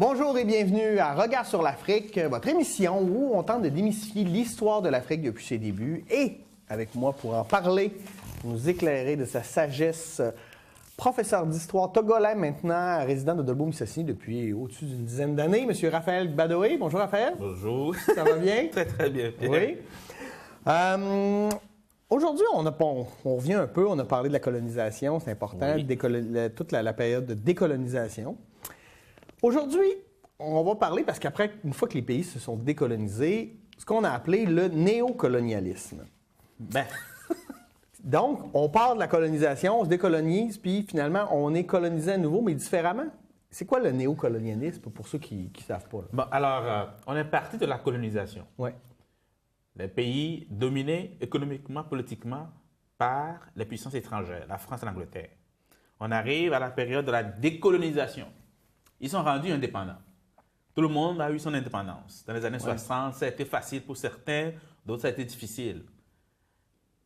Bonjour et bienvenue à Regard sur l'Afrique, votre émission où on tente de démystifier l'histoire de l'Afrique depuis ses débuts. Et avec moi pour en parler, nous éclairer de sa sagesse, professeur d'histoire togolais maintenant, résident de Dolbeau-Mistassini depuis au-dessus d'une dizaine d'années, M. Raphaël Badoé. Bonjour Raphaël. Bonjour. Ça va bien? Très, très bien. Oui. Aujourd'hui, on revient un peu, on a parlé de la colonisation, c'est important, Oui. toute la période de décolonisation. Aujourd'hui, on va parler, parce qu'après, une fois que les pays se sont décolonisés, ce qu'on a appelé le néocolonialisme. Ben, Donc, on part de la colonisation, on se décolonise, puis finalement, on est colonisé à nouveau, mais différemment. C'est quoi le néocolonialisme, pour ceux qui ne savent pas? bon, alors, on est parti de la colonisation. Oui. Les pays dominés économiquement, politiquement par les puissances étrangères, la France et l'Angleterre. On arrive à la période de la décolonisation. Ils sont rendus indépendants. Tout le monde a eu son indépendance. Dans les années 60, ça a été facile pour certains, d'autres ça a été difficile.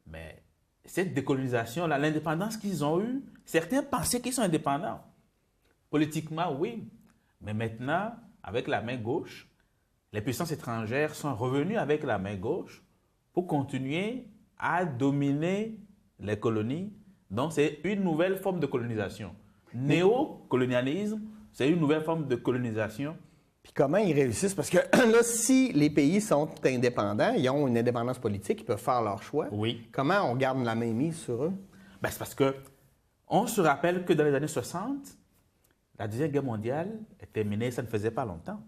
Mais cette décolonisation-là, l'indépendance qu'ils ont eue, certains pensaient qu'ils sont indépendants. Politiquement, oui. Mais maintenant, avec la main gauche, les puissances étrangères sont revenues avec la main gauche pour continuer à dominer les colonies. Donc, c'est une nouvelle forme de colonisation. Néocolonialisme, c'est une nouvelle forme de colonisation. Puis comment ils réussissent? Parce que là, si les pays sont indépendants, ils ont une indépendance politique, ils peuvent faire leur choix. Oui. Comment on garde la mainmise sur eux? Ben, c'est parce que on se rappelle que dans les années 60, la Deuxième Guerre mondiale est terminée, ça ne faisait pas longtemps.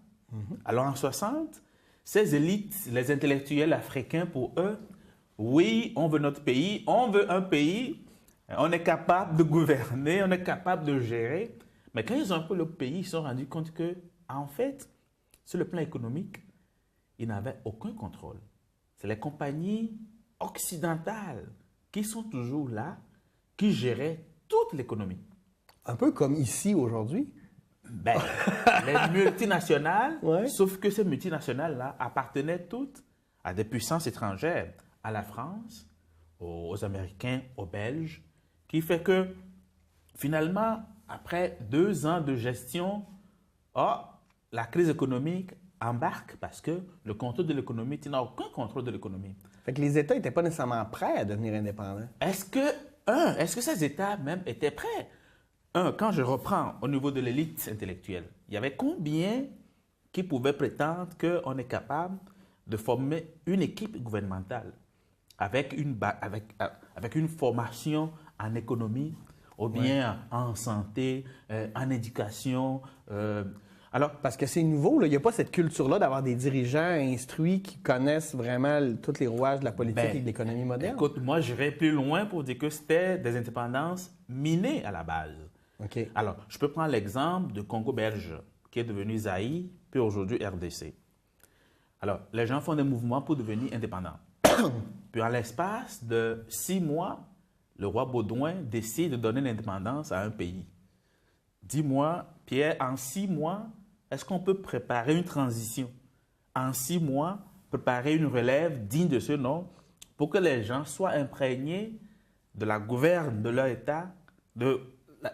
Alors en 60, ces élites, les intellectuels africains, pour eux, oui, on veut notre pays, on veut un pays, on est capable de gouverner, on est capable de gérer. Mais quand ils ont un peu le pays, ils se sont rendus compte que, en fait, sur le plan économique, ils n'avaient aucun contrôle. C'est les compagnies occidentales qui sont toujours là, qui géraient toute l'économie. Un peu comme ici aujourd'hui. Ben, les multinationales, Ouais. sauf que ces multinationales-là appartenaient toutes à des puissances étrangères, à la France, aux Américains, aux Belges, qui fait que finalement, après 2 ans de gestion, la crise économique embarque parce que le contrôle de l'économie, tu n'as aucun contrôle de l'économie. Fait que les États n'étaient pas nécessairement prêts à devenir indépendants. Est-ce que ces États même étaient prêts? Quand je reprends au niveau de l'élite intellectuelle, il y avait combien qui pouvaient prétendre qu'on est capable de former une équipe gouvernementale avec une formation en économie, ou bien en santé, en éducation. Alors, Parce que c'est nouveau, là. Il n'y a pas cette culture-là d'avoir des dirigeants instruits qui connaissent vraiment tous les rouages de la politique ben, et de l'économie moderne. écoute, moi, j'irais plus loin pour dire que c'était des indépendances minées à la base. OK. Alors, je peux prendre l'exemple de Congo belge, qui est devenu Zaïre, puis aujourd'hui RDC. Alors, les gens font des mouvements pour devenir indépendants. Puis, en l'espace de 6 mois, le roi Baudouin décide de donner l'indépendance à un pays. Dis-moi, Pierre, en 6 mois, est-ce qu'on peut préparer une transition? En 6 mois, préparer une relève digne de ce nom pour que les gens soient imprégnés de la gouverne de leur État, de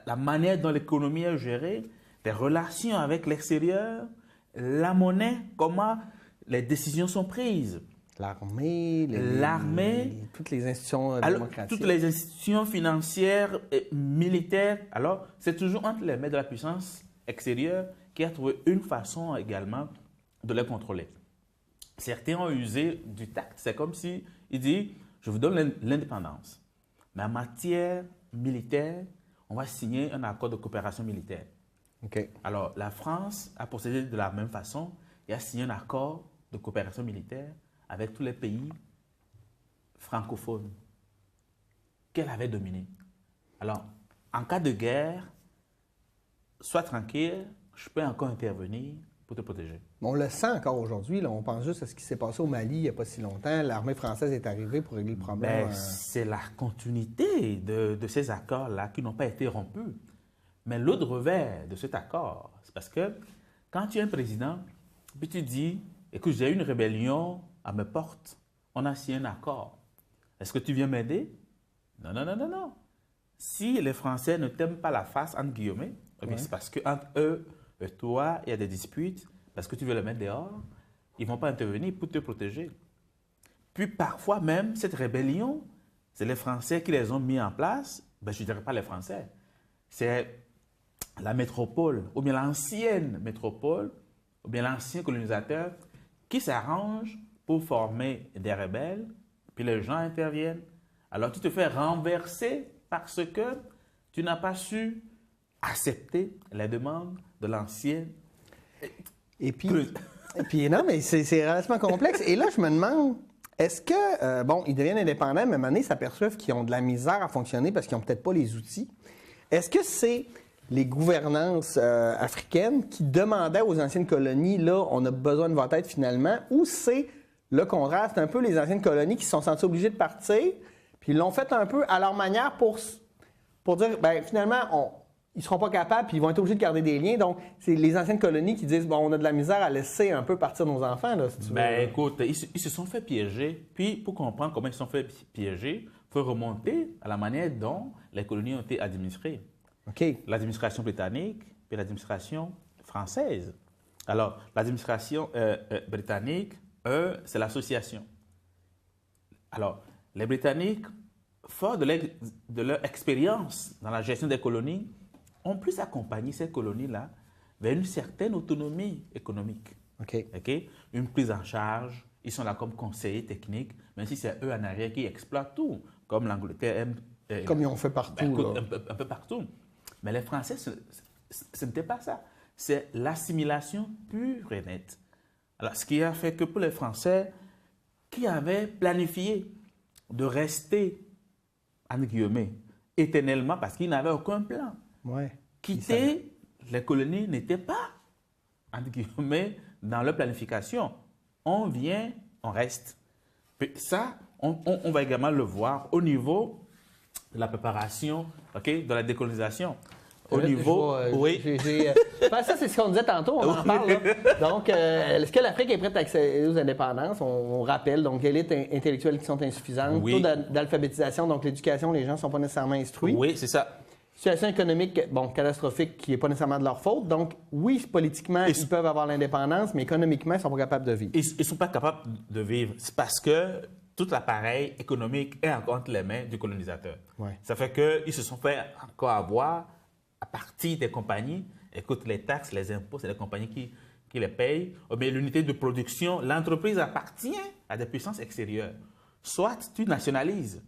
la manière dont l'économie est gérée, des relations avec l'extérieur, la monnaie, comment les décisions sont prises. L'armée, toutes les institutions Alors, démocratiques. toutes les institutions financières et militaires. Alors, c'est toujours entre les mains de la puissance extérieure qui a trouvé une façon également de les contrôler. Certains ont usé du tact. C'est comme si il dit, je vous donne l'indépendance. Mais en matière militaire, on va signer un accord de coopération militaire. OK. Alors, la France a procédé de la même façon et a signé un accord de coopération militaire avec tous les pays francophones qu'elle avait dominés. Alors, en cas de guerre, sois tranquille, je peux encore intervenir pour te protéger. On le sent encore aujourd'hui. Là. On pense juste à ce qui s'est passé au Mali il n'y a pas si longtemps. L'armée française est arrivée pour régler le problème. C'est la continuité de ces accords-là qui n'ont pas été rompus. Mais l'autre revers de cet accord, c'est parce que quand tu es un président, puis tu dis, écoute, j'ai une rébellion à mes portes, on a signé un accord. Est-ce que tu viens m'aider? Non, non, non, non, non. Si les Français ne t'aiment pas la face, entre guillemets, c'est parce qu'entre eux, toi, il y a des disputes, parce que tu veux le mettre dehors, ils ne vont pas intervenir pour te protéger. Puis parfois même, cette rébellion, c'est les Français qui les ont mis en place. Ben, je ne dirais pas les Français. C'est la métropole, ou bien l'ancienne métropole, ou bien l'ancien colonisateur qui s'arrange pour former des rebelles, puis les gens interviennent. Alors tu te fais renverser parce que tu n'as pas su accepter les demandes de l'ancienne. Et puis, non, mais c'est relativement complexe. Et là, je me demande, est-ce que, bon, ils deviennent indépendants, mais à un moment donné, ils s'aperçoivent qu'ils ont de la misère à fonctionner parce qu'ils n'ont peut-être pas les outils. Est-ce que c'est les gouvernances africaines qui demandaient aux anciennes colonies, là, on a besoin de votre aide finalement, ou c'est le contraire, c'est un peu les anciennes colonies qui se sont senties obligées de partir, puis ils l'ont fait un peu à leur manière pour dire, bien, finalement, ils ne seront pas capables, puis ils vont être obligés de garder des liens. Donc, c'est les anciennes colonies qui disent, bon, on a de la misère à laisser un peu partir nos enfants, là, si tu veux. Ben, écoute, ils se sont fait piéger. Puis, pour comprendre comment ils se sont fait piéger, il faut remonter à la manière dont les colonies ont été administrées. OK. L'administration britannique puis l'administration française. Alors, l'administration britannique, eux, c'est l'association. Alors, les Britanniques, forts de leur expérience dans la gestion des colonies, ont plus accompagné ces colonies-là vers une certaine autonomie économique. OK. Okay? Une prise en charge. Ils sont là comme conseillers techniques, même si c'est eux en arrière qui exploitent tout, comme l'Angleterre aime. Comme ils ont fait partout. Ben, un peu partout. Mais les Français, ce n'était pas ça. C'est l'assimilation pure et nette. Alors, ce qui a fait que pour les Français qui avaient planifié de rester, entre guillemets, éternellement, parce qu'ils n'avaient aucun plan, ouais. quitter les colonies n'était pas, entre guillemets, dans leur planification. On vient, on reste. Puis ça, on va également le voir au niveau de la préparation, de la décolonisation. Au niveau, oui. Ça, c'est ce qu'on disait tantôt, on en parle. Là. Donc, est-ce que l'Afrique est prête à accéder aux indépendances? On rappelle, donc, élites intellectuelles qui sont insuffisantes, oui. taux d'alphabétisation, donc l'éducation, les gens ne sont pas nécessairement instruits. Oui, c'est ça. Situation économique, bon, catastrophique, qui n'est pas nécessairement de leur faute. Donc, oui, politiquement, ils peuvent avoir l'indépendance, mais économiquement, ils ne sont pas capables de vivre. Ils ne sont pas capables de vivre. C'est parce que tout l'appareil économique est encore entre les mains du colonisateur. Ouais. Ça fait qu'ils se sont fait encore avoir à partir des compagnies. Écoute, les taxes, les impôts, c'est les compagnies qui les payent. Ou bien l'unité de production, l'entreprise appartient à des puissances extérieures. Soit tu nationalises,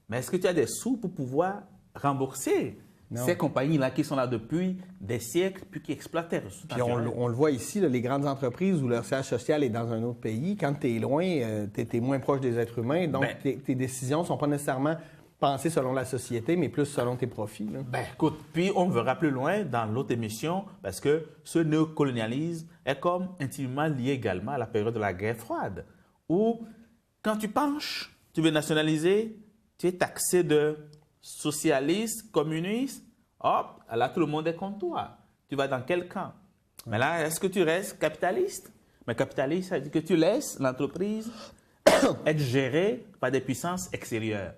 mais est-ce que tu as des sous pour pouvoir rembourser ces compagnies-là qui sont là depuis des siècles, puis qui exploitent les ressources naturelles? Puis on le voit ici, là, les grandes entreprises où leur siège social est dans un autre pays, quand tu es loin, tu es moins proche des êtres humains, donc tes décisions ne sont pas nécessairement pensées selon la société, mais plus selon tes profits. Là. Ben, écoute, puis on verra plus loin dans l'autre émission, parce que ce néocolonialisme est comme intimement lié également à la période de la guerre froide, où quand tu penches, tu veux nationaliser, tu es taxé de socialiste, communiste, hop, là tout le monde est contre toi. Tu vas dans quel camp? Mais là, est-ce que tu restes capitaliste? Mais capitaliste, ça veut dire que tu laisses l'entreprise être gérée par des puissances extérieures.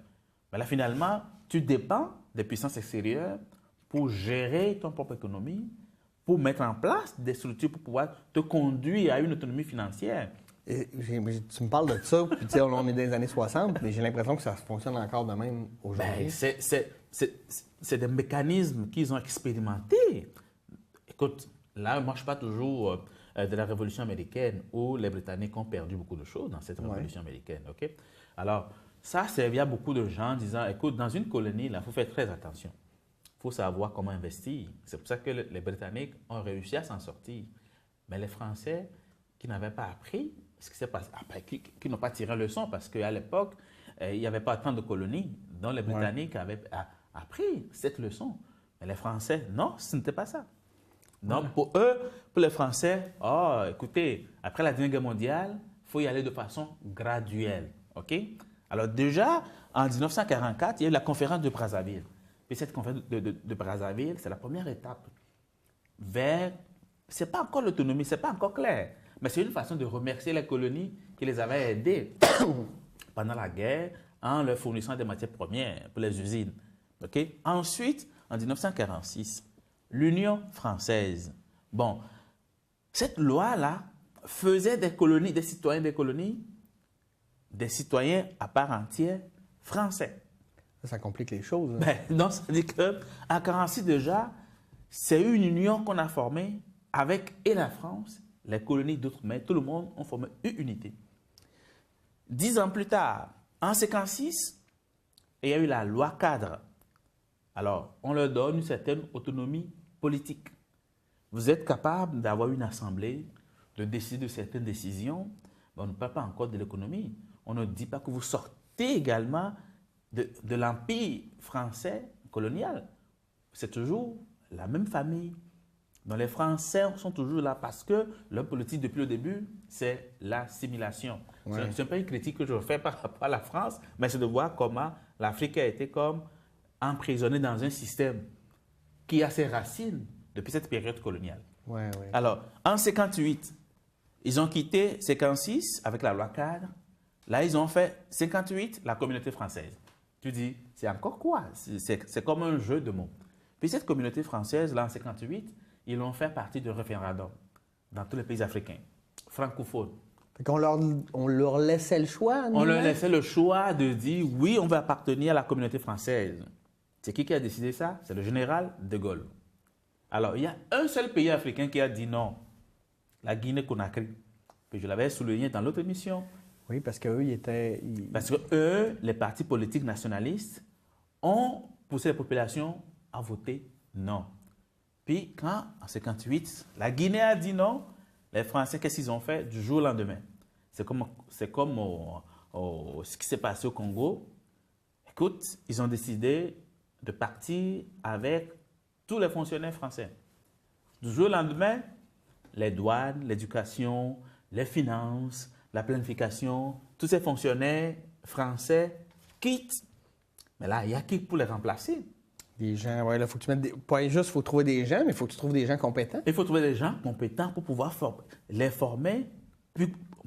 Mais là, finalement, tu dépends des puissances extérieures pour gérer ton propre économie, pour mettre en place des structures pour pouvoir te conduire à une autonomie financière. Et tu me parles de ça, puis tu sais, on est dans les années 60, mais j'ai l'impression que ça fonctionne encore de même aujourd'hui. C'est des mécanismes qu'ils ont expérimentés. Écoute, là, moi, je ne parle pas toujours de la Révolution américaine où les Britanniques ont perdu beaucoup de choses dans cette Révolution américaine. OK? Alors, ça servait à beaucoup de gens en disant, écoute, dans une colonie, il faut faire très attention. Il faut savoir comment investir. C'est pour ça que les Britanniques ont réussi à s'en sortir. Mais les Français qui n'avaient pas appris ce qui s'est passé, qui n'ont pas tiré leçon, parce qu'à l'époque, il n'y avait pas tant de colonies dont les Britanniques avaient appris cette leçon. Mais les Français, non, ce n'était pas ça. Donc, pour eux, pour les Français, écoutez, après la Deuxième Guerre mondiale, il faut y aller de façon graduelle. OK? Alors déjà, en 1944, il y a eu la conférence de Brazzaville. Puis cette conférence de Brazzaville, c'est la première étape vers... Ce n'est pas encore l'autonomie, ce n'est pas encore clair. Mais c'est une façon de remercier les colonies qui les avaient aidées pendant la guerre en leur fournissant des matières premières pour les usines. Okay? Ensuite, en 1946, l'Union française Bon, cette loi-là faisait des colonies, des citoyens des citoyens à part entière français. Ça complique les choses. Hein. Ben, donc, ça veut dire qu'en 1946 déjà, c'est une union qu'on a formée avec et la France, les colonies d'outre-mer, tout le monde ont formé une unité. 10 ans plus tard, en 1956, il y a eu la loi cadre. Alors, on leur donne une certaine autonomie politique. Vous êtes capable d'avoir une assemblée, de décider de certaines décisions, mais on ne parle pas encore de l'économie. On ne dit pas que vous sortez également de l'empire français colonial. C'est toujours la même famille. Donc les Français sont toujours là parce que leur politique depuis le début, c'est l'assimilation. Ouais. Ce n'est pas une critique que je fais par rapport à la France, mais c'est de voir comment l'Afrique a été comme emprisonnée dans un système qui a ses racines depuis cette période coloniale. Ouais, ouais. Alors, en 1958, ils ont quitté 1956 avec la loi cadre. Là, ils ont fait 1958 la communauté française. Tu dis, c'est encore quoi? C'est comme un jeu de mots. Puis cette communauté française, là, en 1958, ils l'ont fait partie du référendum dans tous les pays africains, francophones. On leur laissait le choix? On leur laissait le choix de dire, oui, on va appartenir à la communauté française. C'est qui a décidé ça? C'est le général de Gaulle. Alors, il y a un seul pays africain qui a dit non, la Guinée-Conakry. Puis je l'avais souligné dans l'autre émission. Oui, parce qu'eux, Parce que eux, les partis politiques nationalistes, ont poussé la population à voter non. Puis quand, en 1958, la Guinée a dit non, les Français, qu'est-ce qu'ils ont fait du jour au lendemain? C'est comme ce qui s'est passé au Congo. Écoute, ils ont décidé de partir avec tous les fonctionnaires français. Du jour au lendemain, les douanes, l'éducation, les finances, la planification, tous ces fonctionnaires français quittent. Mais là, il y a qui pour les remplacer? Des gens, oui, là, faut que tu mettes pas juste, il faut trouver des gens, mais il faut que tu trouves des gens compétents. Il faut trouver des gens compétents pour pouvoir les former,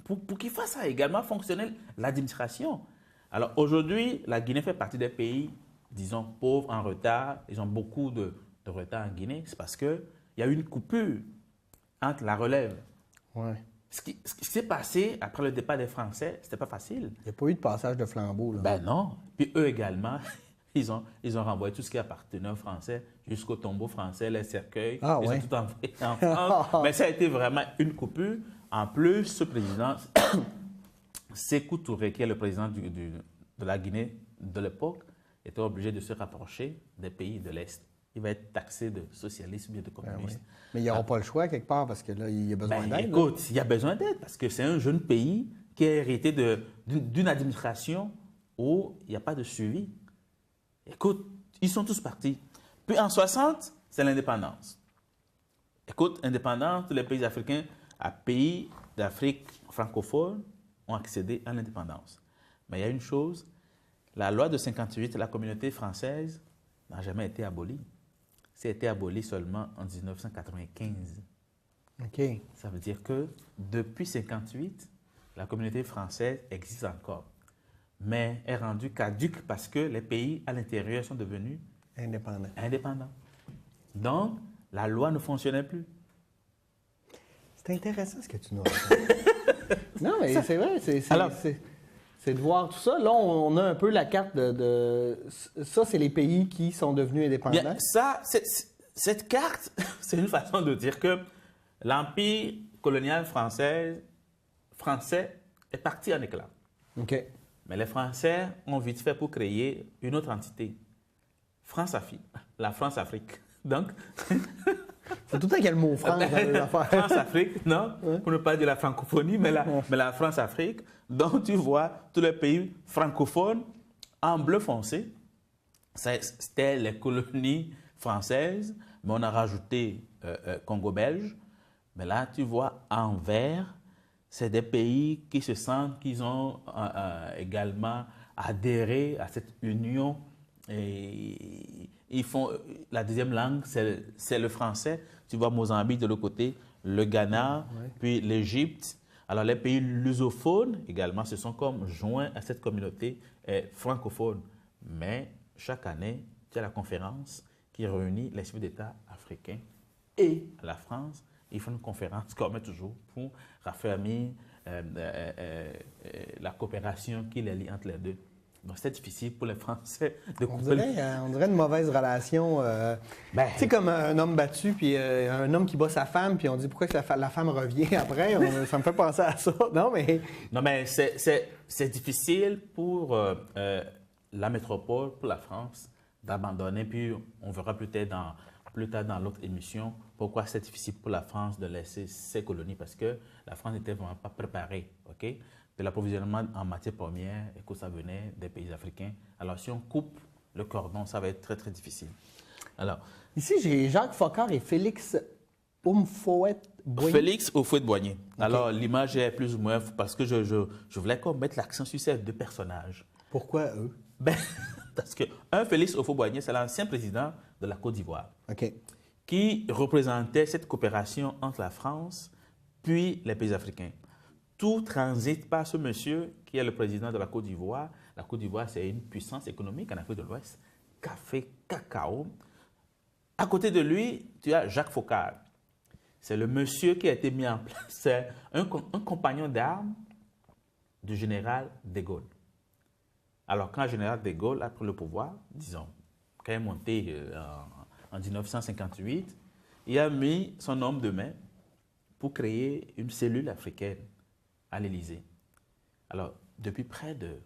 pour qu'ils fassent également fonctionner l'administration. Alors aujourd'hui, la Guinée fait partie des pays, disons, pauvres, en retard. Ils ont beaucoup de retard en Guinée. C'est parce qu'il y a eu une coupure entre la relève. Ouais. Ce qui s'est passé après le départ des Français, c'était pas facile. Il n'y a pas eu de passage de flambeau. Là. Ben non. Puis eux également, ils ont renvoyé tout ce qui appartenait aux Français jusqu'au tombeau français, les cercueils. Ah, ils ouais. ont tout envoyé en France. Mais ça a été vraiment une coupure. En plus, ce président, Sékou Touré, qui est le président de la Guinée de l'époque, était obligé de se rapprocher des pays de l'Est. Il va être taxé de socialisme et de communisme. Oui. Mais ils n'auront pas le choix quelque part parce que là, il y a besoin d'aide. Écoute, il y a besoin d'aide parce que c'est un jeune pays qui a hérité d'une administration où il n'y a pas de suivi. Écoute, ils sont tous partis. Puis en 60, c'est l'indépendance. Écoute, indépendance, tous les pays africains, pays d'Afrique francophone ont accédé à l'indépendance. Mais il y a une chose, la loi de 58, la communauté française n'a jamais été abolie. Ça a été aboli seulement en 1995. OK. Ça veut dire que depuis 1958, la communauté française existe encore. Mais est rendue caduque parce que les pays à l'intérieur sont devenus indépendants. Donc, la loi ne fonctionnait plus. C'est intéressant ce que tu nous racontes. Non, mais c'est vrai. C'est de voir tout ça. Là, on a un peu la carte de ça, c'est les pays qui sont devenus indépendants. Bien, ça, cette carte, c'est une façon de dire que l'empire colonial français est parti en éclats. OK. Mais les Français ont vite fait pour créer une autre entité. La France-Afrique. Donc, c'est tout le temps qu'il y a le mot France dans les affaires. France-Afrique, non, ouais. Pour ne pas dire la francophonie, mais la France-Afrique. Donc, tu vois, tous les pays francophones, en bleu foncé, c'était les colonies françaises, mais on a rajouté Congo-Belge. Mais là, tu vois, en vert, c'est des pays qui se sentent qu'ils ont également adhéré à cette union. Et ils font la deuxième langue, c'est le français. Tu vois Mozambique de l'autre côté, le Ghana, ouais. Puis l'Égypte. Alors les pays lusophones également se sont comme joints à cette communauté francophone. Mais chaque année, tu as la conférence qui réunit les chefs d'État africains et la France. Ils font une conférence, comme toujours, pour raffermir la coopération qui les lie entre les deux. Donc, c'est difficile pour les Français de couper. On dirait une mauvaise relation. Tu sais, comme un homme battu, puis un homme qui bat sa femme, puis on dit pourquoi que la femme revient après. Ça me fait penser à ça. Non, mais c'est difficile pour la métropole, pour la France, d'abandonner. Puis, on verra peut-être plus tard dans l'autre émission pourquoi c'est difficile pour la France de laisser ses colonies, parce que la France n'était vraiment pas préparée, OK, de l'approvisionnement en matières premières et que ça venait des pays africains. Alors, si on coupe le cordon, ça va être très, très difficile. Alors, ici, j'ai Jacques Foccart et Félix Houphouët-Boigny. Félix Houphouët-Boigny. Okay. Alors, l'image est plus ou moins, parce que je voulais qu'on mette l'accent sur ces deux personnages. Pourquoi eux? Parce que Félix Houphouët-Boigny, c'est l'ancien président de la Côte d'Ivoire, OK, qui représentait cette coopération entre la France puis les pays africains. Tout transite par ce monsieur qui est le président de la Côte d'Ivoire. La Côte d'Ivoire, c'est une puissance économique en Afrique de l'Ouest. Café, cacao. À côté de lui, tu as Jacques Foccart. C'est le monsieur qui a été mis en place. C'est un compagnon d'armes du général de Gaulle. Alors, quand le général de Gaulle a pris le pouvoir, disons, quand il est monté en 1958, il a mis son homme de main pour créer une cellule africaine à l'Élysée. Alors, depuis près de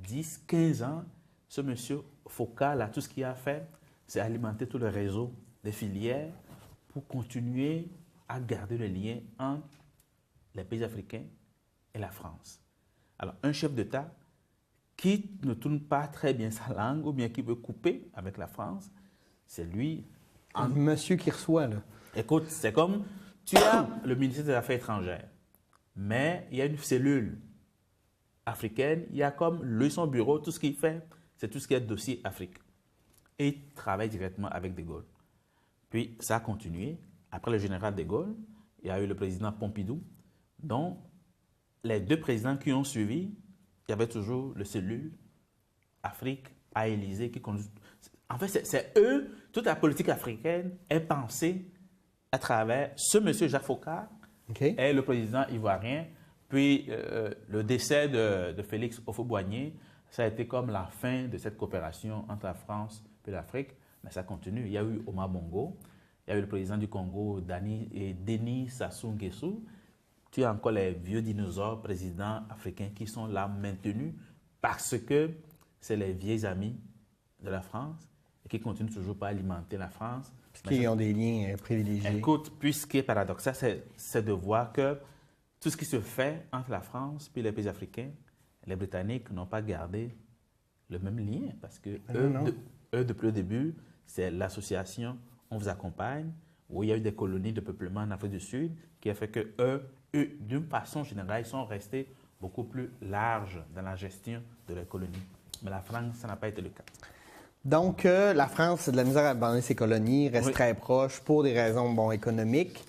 10-15 ans, ce monsieur Foccart, là, tout ce qu'il a fait, c'est alimenter tout le réseau des filières pour continuer à garder le lien entre les pays africains et la France. Alors, un chef d'État qui ne tourne pas très bien sa langue ou bien qui veut couper avec la France, c'est lui. Un monsieur qui reçoit, là. Écoute, c'est comme, tu as le ministère des Affaires étrangères, mais il y a une cellule africaine, il y a comme lui, son bureau, tout ce qu'il fait, c'est tout ce qui est dossier Afrique. Et il travaille directement avec De Gaulle. Puis ça a continué. Après le général De Gaulle, il y a eu le président Pompidou, dont les deux présidents qui ont suivi, il y avait toujours le cellule Afrique à Élysée qui conduit. En fait, c'est eux, toute la politique africaine est pensée à travers ce monsieur Jacques Foccart et le président ivoirien. Puis le décès de Félix Houphouët-Boigny, ça a été comme la fin de cette coopération entre la France et l'Afrique. Mais ça continue. Il y a eu Omar Bongo, il y a eu le président du Congo, Denis Sassou Nguesso. Tu as encore les vieux dinosaures présidents africains qui sont là maintenus parce que c'est les vieilles amis de la France et qui continuent toujours pas à alimenter la France. Qui ont des liens privilégiés. Écoute, puis ce qui est paradoxal, c'est de voir que tout ce qui se fait entre la France et les pays africains, les Britanniques n'ont pas gardé le même lien parce que eux, depuis le début, c'est l'association On vous accompagne, où il y a eu des colonies de peuplement en Afrique du Sud, qui a fait que eux, d'une façon générale, ils sont restés beaucoup plus larges dans la gestion de leurs colonies. Mais la France, ça n'a pas été le cas. Donc, la France a de la misère à abandonner ses colonies, reste très proche pour des raisons économiques.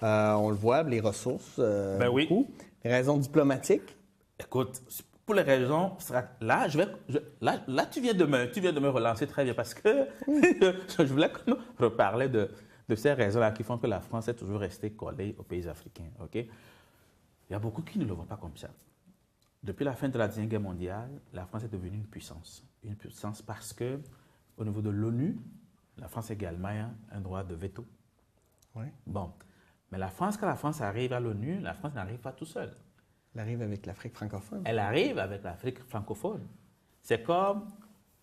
On le voit, les ressources, beaucoup. Les raisons diplomatiques. Écoute, pour les raisons, là, là tu viens de me relancer très bien parce que je voulais reparler de ces raisons-là qui font que la France est toujours restée collée aux pays africains. Okay? Il y a beaucoup qui ne le voient pas comme ça. Depuis la fin de la Deuxième Guerre mondiale, la France est devenue une puissance. Une puissance parce que, au niveau de l'ONU, la France également a un droit de veto. Oui. Bon, mais quand la France arrive à l'ONU, la France n'arrive pas tout seule. Elle arrive avec l'Afrique francophone. Elle arrive avec l'Afrique francophone. C'est comme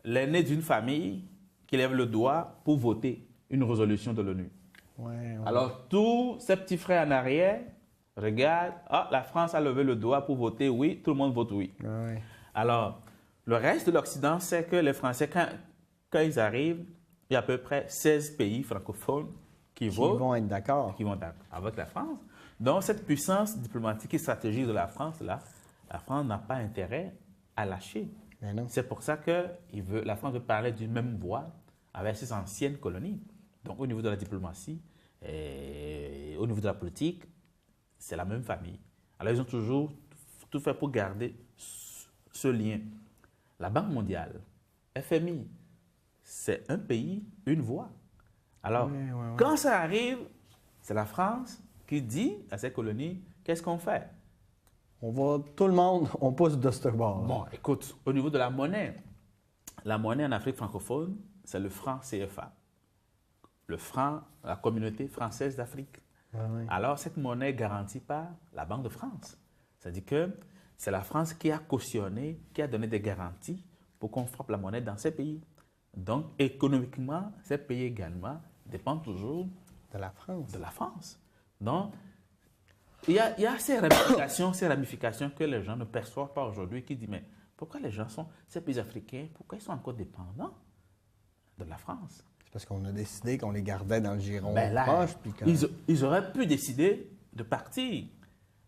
l'aîné d'une famille qui lève le doigt pour voter une résolution de l'ONU. Ouais. Alors, tous ces petits frères en arrière regardent, la France a levé le doigt pour voter oui, tout le monde vote oui. Ouais. Alors, le reste de l'Occident, c'est que les Français, quand ils arrivent, il y a à peu près 16 pays francophones qui vont être d'accord. Qui vont avec la France. Donc, cette puissance diplomatique et stratégique de la France, là, la France n'a pas intérêt à lâcher. C'est pour ça que la France veut parler d'une même voix avec ses anciennes colonies. Donc, au niveau de la diplomatie et au niveau de la politique, c'est la même famille. Alors, ils ont toujours tout fait pour garder ce lien. La Banque mondiale, FMI, c'est un pays, une voix. Alors, quand ça arrive, c'est la France qui dit à ces colonies, qu'est-ce qu'on fait? Tout le monde, on pousse de ce bord. Bon, écoute, au niveau de la monnaie en Afrique francophone, c'est le franc CFA. Le franc, la communauté française d'Afrique. Ah oui. Alors, cette monnaie est garantie par la Banque de France. C'est-à-dire que c'est la France qui a cautionné, qui a donné des garanties pour qu'on frappe la monnaie dans ces pays. Donc, économiquement, ces pays également dépendent toujours De la France. de la France. Donc, il y a ces ramifications que les gens ne perçoivent pas aujourd'hui, qui disent, mais pourquoi ces pays africains, pourquoi ils sont encore dépendants de la France? C'est parce qu'on a décidé qu'on les gardait dans le giron Ben là, proche. Puis ils auraient pu décider de partir.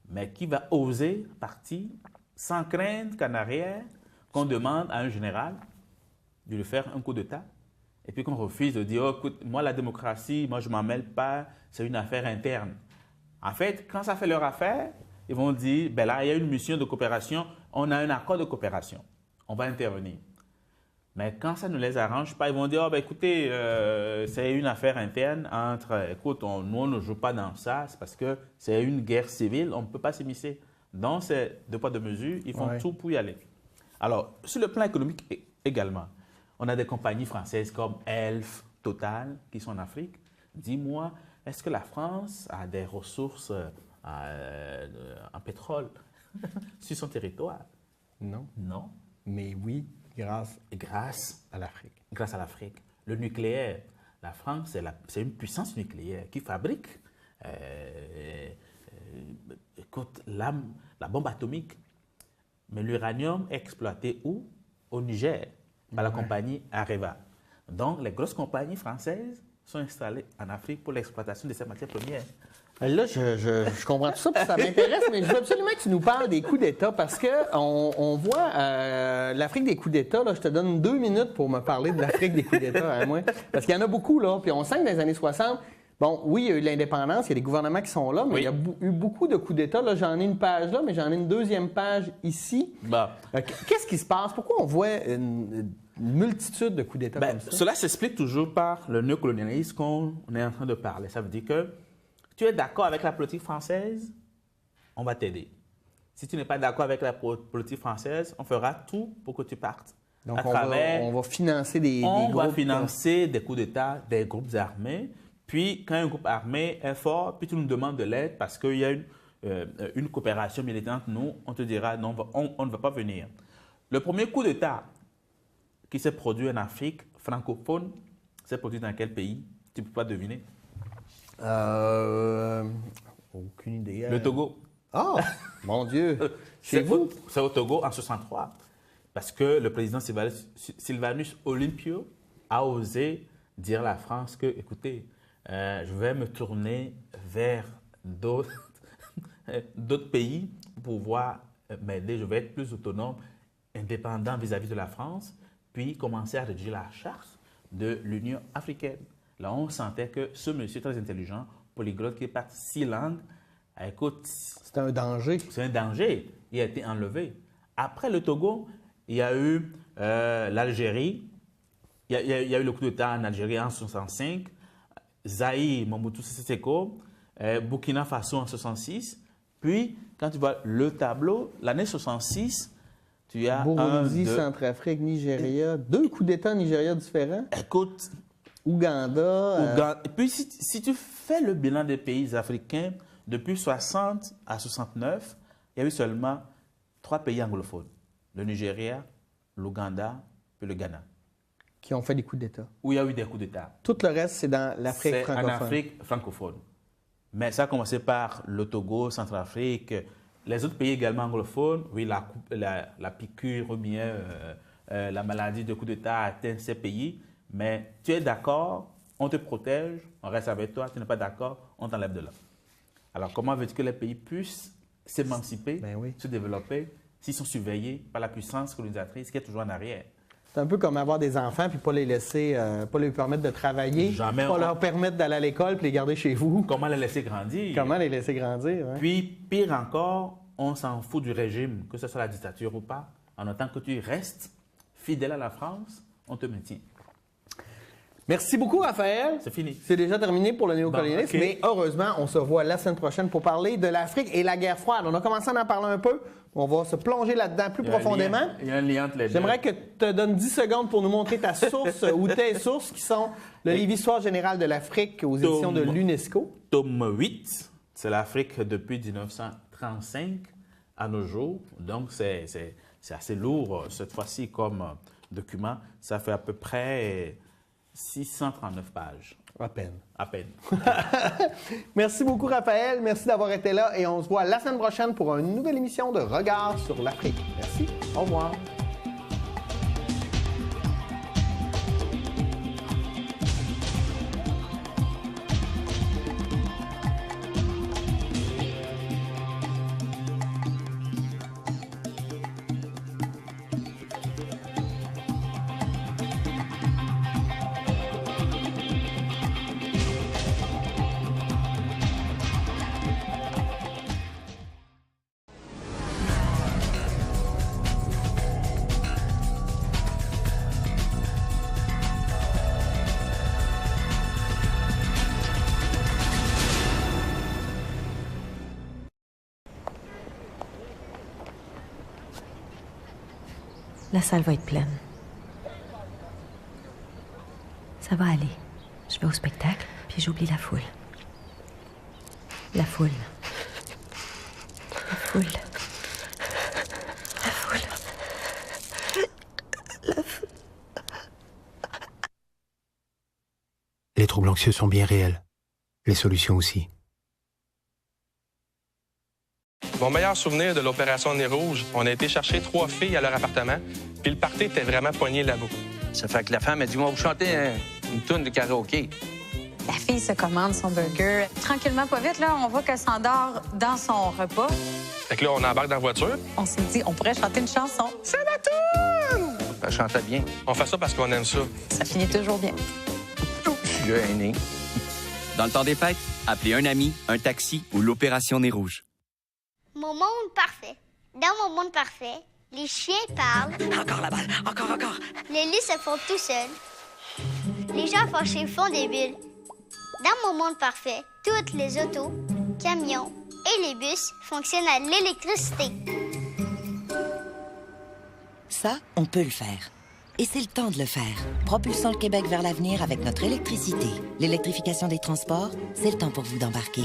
Mais qui va oser partir sans craindre qu'en arrière, qu'on demande à un général de lui faire un coup d'État et puis qu'on refuse de dire, oh, écoute, moi la démocratie, moi je ne m'en mêle pas, c'est une affaire interne. En fait, quand ça fait leur affaire, ils vont dire, ben là, il y a une mission de coopération, on a un accord de coopération, on va intervenir. Mais quand ça ne les arrange pas, ils vont dire, oh, ben, écoutez, c'est une affaire interne entre, écoute, nous, on ne joue pas dans ça, c'est parce que c'est une guerre civile, on ne peut pas s'immiscer. Donc, c'est deux poids, deux mesures, ils font tout pour y aller. Alors, sur le plan économique également, on a des compagnies françaises comme Elf, Total, qui sont en Afrique. Dis-moi, est-ce que la France a des ressources en pétrole sur son territoire? Non. Non. Mais oui, grâce à l'Afrique. Grâce à l'Afrique. Le nucléaire. La France, c'est une puissance nucléaire qui fabrique écoute, la bombe atomique. Mais l'uranium est exploité où? Au Niger, par la compagnie Areva. Donc, les grosses compagnies françaises sont installées en Afrique pour l'exploitation de ces matières premières. Là, je comprends tout ça, puis ça m'intéresse, mais je veux absolument que tu nous parles des coups d'État, parce qu'on voit l'Afrique des coups d'État. Là, je te donne 2 minutes pour me parler de l'Afrique des coups d'État, à moi. Parce qu'il y en a beaucoup, là. Puis on sent que dans les années 60, bon, oui, il y a eu l'indépendance, il y a des gouvernements qui sont là, mais il y a eu beaucoup de coups d'État. Là, j'en ai une page là, mais j'en ai une deuxième page ici. Qu'est-ce qui se passe? Pourquoi on voit une multitude de coups d'État comme ça? Cela s'explique toujours par le néocolonialisme qu'on est en train de parler. Ça veut dire que tu es d'accord avec la politique française, on va t'aider. Si tu n'es pas d'accord avec la politique française, on fera tout pour que tu partes. Donc, on va financer des groupes. On va financer des coups d'État, des groupes armés. Puis, quand un groupe armé est fort, puis tu nous demandes de l'aide parce qu'il y a une coopération militante, nous, on te dira non, on ne va pas venir. Le premier coup d'État qui s'est produit en Afrique francophone, s'est produit dans quel pays? Tu ne peux pas deviner? Aucune idée. Le Togo. Ah, mon Dieu. C'est au Togo en 63. Parce que le président Sylvanus Olympio a osé dire à la France que, écoutez, je vais me tourner vers d'autres pays pour pouvoir m'aider. Je vais être plus autonome, indépendant vis-à-vis de la France, puis commencer à rédiger la charte de l'Union africaine. Là, on sentait que ce monsieur très intelligent, polyglotte, qui parle 6 langues, écoute... C'est un danger. C'est un danger. Il a été enlevé. Après le Togo, il y a eu l'Algérie. Il y a eu le coup d'État en Algérie en 1965. Zaïre, Mobutu Sese Seko. Burkina Faso en 1966. Puis, quand tu vois le tableau, l'année 1966, tu as Burundi, Centrafrique, Nigeria. 2 coups d'État Nigeria différents. Écoute... Ouganda. Et puis, si tu fais le bilan des pays africains, depuis 60 à 69, il y a eu seulement 3 pays anglophones. Le Nigeria, l'Ouganda et le Ghana. Qui ont fait des coups d'État. Où il y a eu des coups d'État. Tout le reste, c'est dans l'Afrique francophone. En Afrique francophone. Mais ça a commencé par le Togo, Centrafrique, les autres pays également anglophones. Oui, la piqûre ou bien la maladie de coup d'État a atteint ces pays. Mais tu es d'accord, on te protège, on reste avec toi. Tu n'es pas d'accord, on t'enlève de là. Alors, comment veux-tu que les pays puissent s'émanciper, se développer, s'ils sont surveillés par la puissance colonisatrice qui est toujours en arrière? C'est un peu comme avoir des enfants puis pas les laisser, pas leur permettre de travailler, pas leur permettre d'aller à l'école puis les garder chez vous. Comment les laisser grandir? Comment les laisser grandir, hein? Puis, pire encore, on s'en fout du régime, que ce soit la dictature ou pas. En autant que tu restes fidèle à la France, on te maintient. Merci beaucoup, Raphaël. C'est fini. C'est déjà terminé pour le néocolonialisme, Bon, ok. mais heureusement, on se voit la semaine prochaine pour parler de l'Afrique et la guerre froide. On a commencé à en parler un peu. On va se plonger là-dedans plus profondément. Il y a un lien entre les deux. J'aimerais que tu te donnes 10 secondes pour nous montrer ta source ou tes sources qui sont le livre Histoire générale de l'Afrique aux éditions de l'UNESCO. Tome 8, c'est l'Afrique depuis 1935 à nos jours. Donc, c'est assez lourd cette fois-ci comme document. Ça fait à peu près 639 pages. À peine. À peine. Merci beaucoup, Raphaël. Merci d'avoir été là et on se voit la semaine prochaine pour une nouvelle émission de Regard sur l'Afrique. Merci. Au revoir. La salle va être pleine. Ça va aller. Je vais au spectacle, puis j'oublie la foule. La foule. La foule. La foule. La foule. Les troubles anxieux sont bien réels. Les solutions aussi. Mon meilleur souvenir de l'opération Nez Rouge, on a été chercher 3 filles à leur appartement, puis le party était vraiment poigné là-bas. Ça fait que la femme a dit, moi, vous chantez une toune de karaoké. La fille se commande son burger. Tranquillement, pas vite, là, on voit qu'elle s'endort dans son repas. Fait que là, on embarque dans la voiture. On s'est dit, on pourrait chanter une chanson. C'est ma toune! Elle chantait bien. On fait ça parce qu'on aime ça. Ça finit toujours bien. Je suis gêné. Dans le temps des fêtes, appelez un ami, un taxi ou l'opération Nez Rouge. Mon monde parfait. Dans mon monde parfait, les chiens parlent. Encore la balle, encore. Les lits se font tout seuls. Les gens fâchés font des bulles. Dans mon monde parfait, toutes les autos, camions et les bus fonctionnent à l'électricité. Ça, on peut le faire. Et c'est le temps de le faire. Propulsons le Québec vers l'avenir avec notre électricité. L'électrification des transports, c'est le temps pour vous d'embarquer.